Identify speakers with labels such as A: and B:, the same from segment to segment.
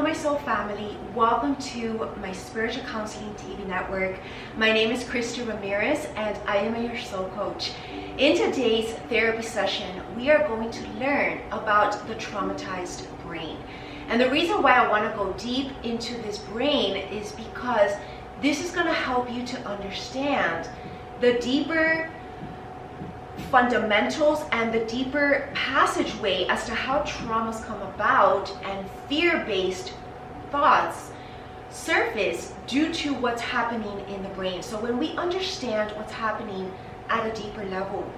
A: my soul family. Welcome to my Spiritual Counseling TV network. My name is Krista Ramirez and I am your soul coach. In today's therapy session, we are going to learn about the traumatized brain. And the reason why I want to go deep into this brain is because this is going to help you to understand the deeper fundamentals and the deeper passageway as to how traumas come about and fear-based thoughts surface due to what's happening in the brain. So when we understand what's happening at a deeper level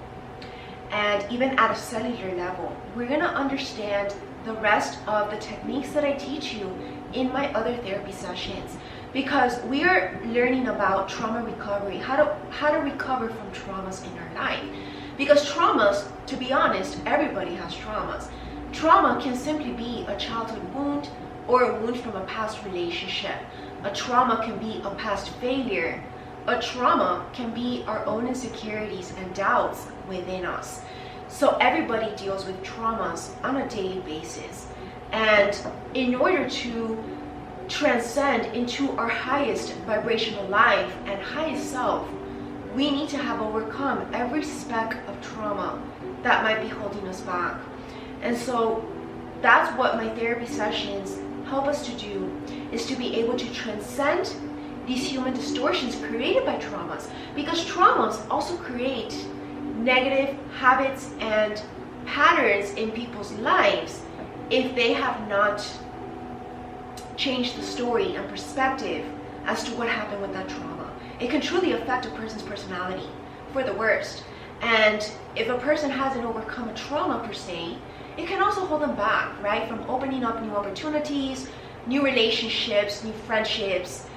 A: and even at a cellular level, we're going to understand the rest of the techniques that I teach you in my other therapy sessions, because we are learning about trauma recovery, how to recover from traumas in our life. Because traumas, to be honest, everybody has traumas. Trauma can simply be a childhood wound or a wound from a past relationship. A trauma can be a past failure. A trauma can be our own insecurities and doubts within us. So everybody deals with traumas on a daily basis. And in order to transcend into our highest vibrational life and highest self, we need to have overcome every speck of trauma that might be holding us back. And so that's what my therapy sessions help us to do, is to be able to transcend these human distortions created by traumas, because traumas also create negative habits and patterns in people's lives if they have not changed the story and perspective as to what happened with that trauma. It can truly affect a person's personality for the worst. And if a person hasn't overcome a trauma per se, it can also hold them back, right? From opening up new opportunities, new relationships, new friendships,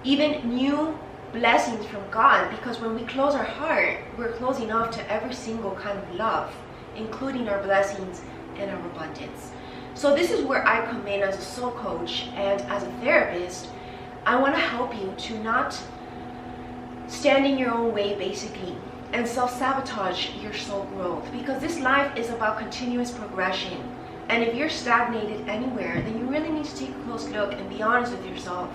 A: even new blessings from God. Because when we close our heart, we're closing off to every single kind of love, including our blessings and our abundance. So this is where I come in as a soul coach and as a therapist. I want to help you to not stand in your own way, basically, and self-sabotage your soul growth, because this life is about continuous progression. And if you're stagnated anywhere, then you really need to take a close look and be honest with yourself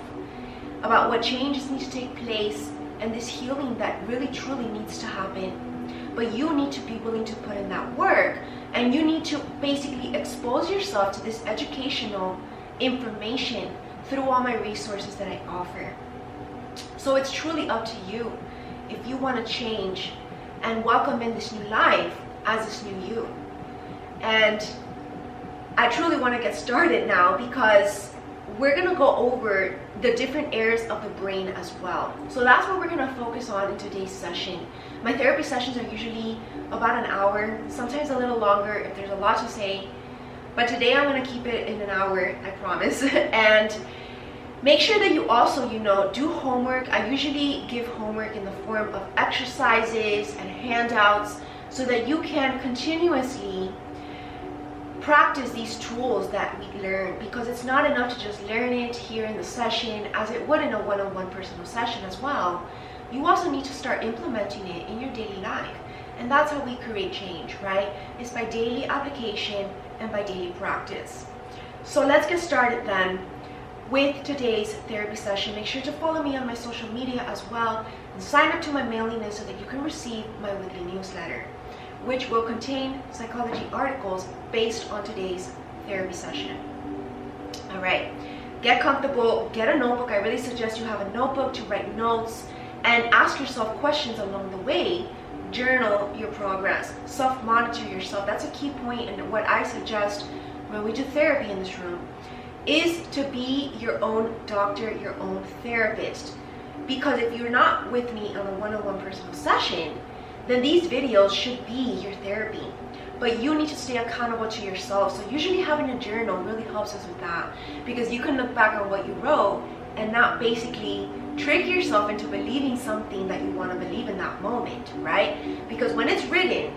A: about what changes need to take place and this healing that really truly needs to happen. But you need to be willing to put in that work, and you need to basically expose yourself to this educational information through all my resources that I offer. So it's truly up to you if you want to change and welcome in this new life as this new you. And I truly want to get started now, because we're going to go over the different areas of the brain as well. So that's what we're going to focus on in today's session. My therapy sessions are usually about an hour, sometimes a little longer if there's a lot to say. But today I'm going to keep it in an hour, I promise. And make sure that you also, do homework. I usually give homework in the form of exercises and handouts so that you can continuously practice these tools that we learn, because it's not enough to just learn it here in the session, as it would in a one-on-one personal session as well. You also need to start implementing it in your daily life. And that's how we create change, right? It's by daily application and by daily practice. So let's get started then with today's therapy session. Make sure to follow me on my social media as well, and sign up to my mailing list so that you can receive my weekly newsletter, which will contain psychology articles based on today's therapy session. All right, get comfortable, get a notebook. I really suggest you have a notebook to write notes and ask yourself questions along the way. Journal your progress, self-monitor yourself. That's a key point, and what I suggest when we do therapy in this room is to be your own doctor, your own therapist. Because if you're not with me on a one-on-one personal session, then these videos should be your therapy. But you need to stay accountable to yourself. So usually having a journal really helps us with that, because you can look back on what you wrote and not basically trick yourself into believing something that you want to believe in that moment, right? Because when it's written,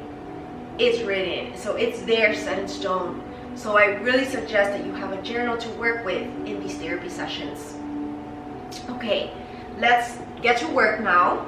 A: so it's there, set in stone. So I really suggest that you have a journal to work with in these therapy sessions. Okay, let's get to work now.